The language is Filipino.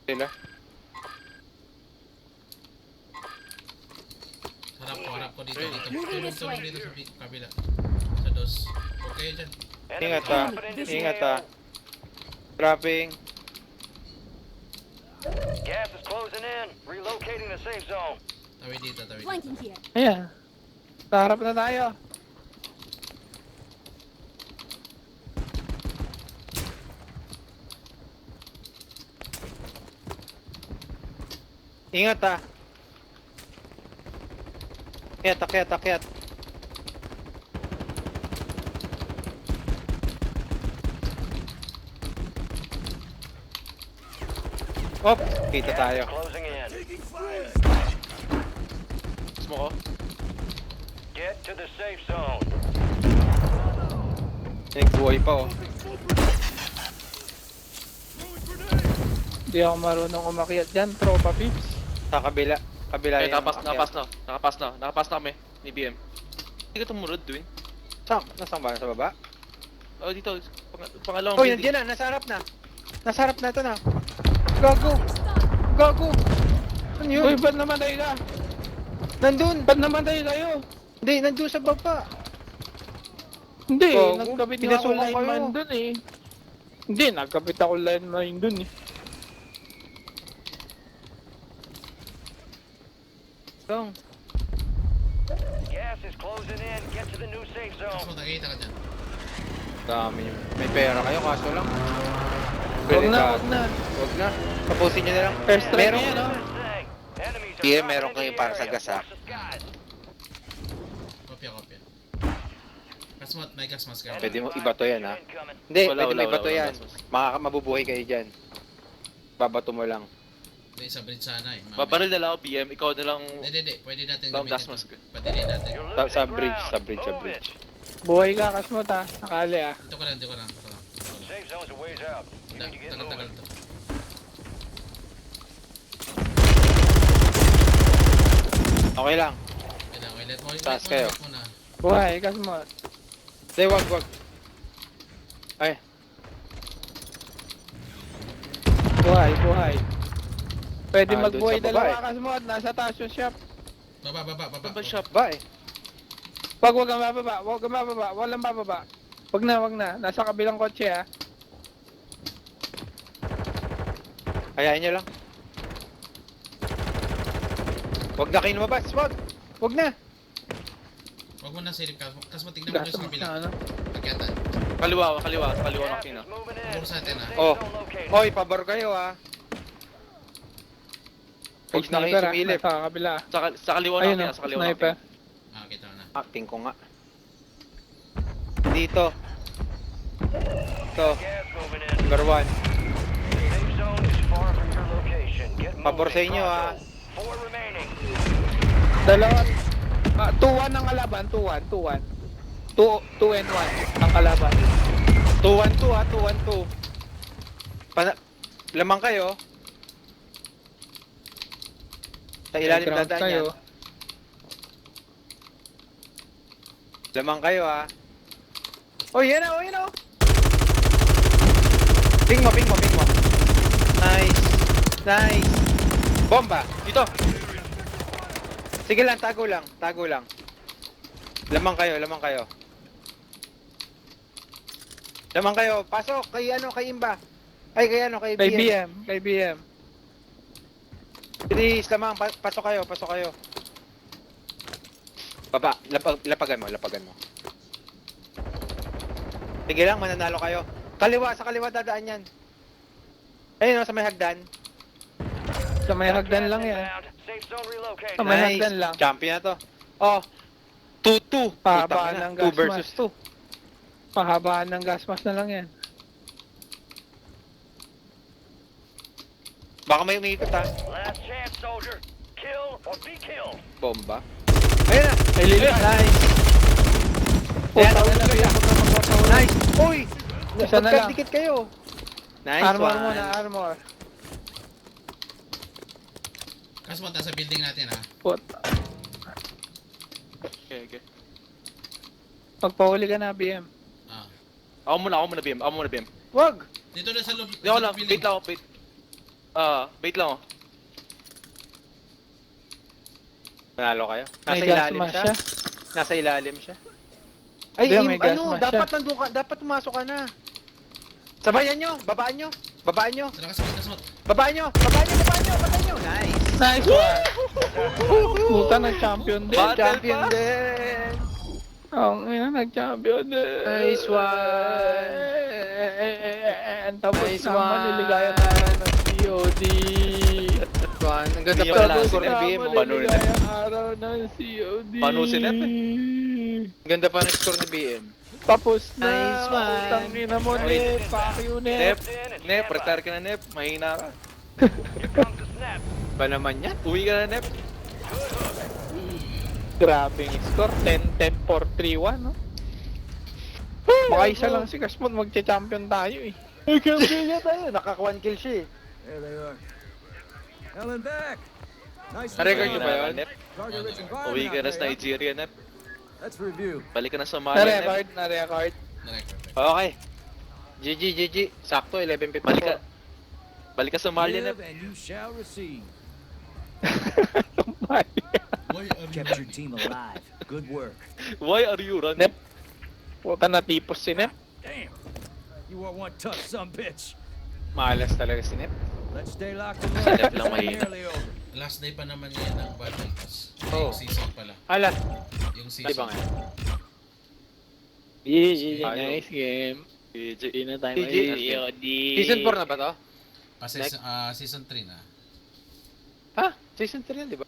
Sila. Harap ko dito. Tulong dito sa kabila. Sa dos. Okay dyan. Ingat ha. Ingat ha. Trapping. Gas is closing in. Relocating the safe zone. Tawid dito. Flanking here. Ayan. Kaharap na tayo. Ingat ha. Akyat. Op, kita tayo. Closing in. Smoke. Get to the safe zone. Nagbuhay pa oh. Hindi ako marunong umakyat dyan, tropa pips. Sa kabila. Kabila yung Nakapas na kami ni BM. Hindi ka tumunod, Dwayne. Nasaan ba? Sa baba? Oh, dito. Pangalawang Oh, building. nandiyan na. Nasa harap na. Nasa harap na ito na. Gago. Ano yun? Uy, ba't namatay ka? Nandun. Ba't namatay kayo? Hindi, nandun sa baba. Hindi, Gago. nagkabit nga ako Pinasukan lineman kayo. dun eh. Hindi, nagkabit ako lineman dun eh. Dong. Gas is closing in. Get to the new safe Mas zone. nakikita ka dyan. Dami nyo. May pera kayo, kaso lang. Huwag na. Huwag na. Tapusin nyo na lang. First try Meron. na yan, oh. This thing. Enemies are Hindi, dropping meron into kayo the para sa area. gas, ha? Watch the skies. Kopya. May gas mask ka. Pwede mo iba to yan ha. Incoming. Hindi, Wala, pwede mo wala, iba to wala, yan. wala. Mabubuhay kayo dyan. Babato mo lang. May sa bridge sana eh. Mamaya. Babaril na lang ako, BM. Ikaw na lang. Hindi. Pwede natin Bang gamitin gas to. mask. Padili natin. You're Sa losing bridge, ground. sa bridge, sa Move bridge. Buhay ka, kasmot ha. Nakali ah. Dito ko lang. it. Safe zone's a ways out. You need to get Tagal moving. to. Okay lang. Okay, let mo. Taas kayo. Muna. Buhay, kasmot. Hindi, wag. Ay, Buhay. Pwede Ah, magbuhay doon sa baba, dalawa, kasmot. Nasa taas yung shop. Baba. Ano ba shop? ba eh. Huwag kang mababa. Walang bababa. Wag na. Nasa kabilang kotse ha. Hayaan nyo lang. Wag na kayo lumabas, wag. Wag na. Huwag mo na silip ka. Kasi matignan mo doon sa kabila. Ano? Pagyatan. Kaliwa na Gas kina. is moving in. Puro sa atin ah. Oh. Safe zone located. Hoy, pabor kayo ha. Huwag na kayo Sniper, ah. sumilip. Nasa kabila. Sa kaliwa na Ayun kina. o, Sa kaliwa na sniper. kina. Kita ko na. Acting ko nga. Dito. Ito, Gas moving in. number 1. Safe zone is far from your location. Get moving. Pabor sa inyo, ha. pronto. 4 remaining. Dalawa. 2-1 ang kalaban. 2-1. 2 and 1 ang kalaban. 2-1-2 ha, 2-1-2. Lamang kayo. Sa ilalim Ground dadaan kayo. yan. Lamang kayo ha. Oh, yan na. Ping mo. Nice. Bomba. Dito! Sige lang, tago lang. Lamang kayo. Pasok kay Imba. Ay, kay BM. Kay BM. Please, lamang, pasok kayo. Baba, lapagan mo. Sige lang, mananalo kayo. Sa kaliwa dadaan yan. Ayun, sa may hagdan. Sa may hagdan lang yan. Inbound. Safe zone relocated. Sa may hagdan lang. Champion na to. Oh, 2-2. Pahabaan ng gas 2 versus 2. Pahabaan ng gas mask na lang yan. Baka may umikot ha. Last chance, soldier. Kill or be killed. Bomba. Ayun na. Ay, lilit. Nice. Puta, Ayan, wala BM. Nice. Uy. Isa na lang. Magkadikit kayo. Nice Armor one. muna, armor. Kasi mo sa building natin ah. Puta. Okay. Pagpahuli ka na, BM. Ah. Ako muna, BM. Wag. Dito na sa loob. Hindi ako sa lang. building. Wait. Wait lang oh. Nanalo kayo. May Nasa gas ilalim mask siya. siya. Nasa ilalim siya. Ay, Hindi, may gas ano, mask dapat siya. nandun ka, dapat pumasok ka na. Sabayan nyo, babaan nyo, babaan nyo, Tara ka smot. babaan nyo, babaan nyo, babaan nyo, babaan nyo. Nice. Nice one! Puta, nag-champion din. Battle Champion pass. din. Ang ina, nag-champion din. Nice one. Tapos Nice naman, one. niligayan namin ng COD. One. Ang ganda Hindi pa wala ng si score ng Nep. BM. Naman, Paano rin? niligayang araw ng COD. Paano si Nep? Ang ganda pa ng score ng BM. Tapos na. Nice one. Tangina mo, Oy. Nep. Fuck you, Nep, Nep. Nep, retire ka na Nep. Mahina ka. Here comes the snap. Ba naman yan? Uwi ka na Nep. Grabing score. 10-10 for 3-1, no? Baka isa lang si Kasmon, magche-champion tayo eh. Champion niya tayo. Naka-1 kill siya eh. There they are. Hell and back. Nice. Na-record nyo ba Mahina yun? ka, Nep. Target-rich Uwi environment ka na out sa there. Nigeria Nep. Let's review. Balik ka na sa Somalia Nep. Na-record, na-record. Na-record. Okay. GG. Sakto, 11:54. Balik ka. Balik ka sa Somalia Live Nep. and you shall receive. Why are you Kept your team alive. Good work. Why are you running? Nep. Puta, natipos si Nep. Damn. You are one tough son bitch. Malas talaga si Nep. Let's stay locked and Step loaded. lang It's mahina. nearly over. Last day pa naman ngayon ng Battle Pass. Oh. Yung season pala. Ala. Yung Di ba season. nga? GG, Ayaw. nice game. GG. Hindi na tayo GG. COD. Season 4 na ba to? Season 3 na. Ha? Season 3 yan, di ba?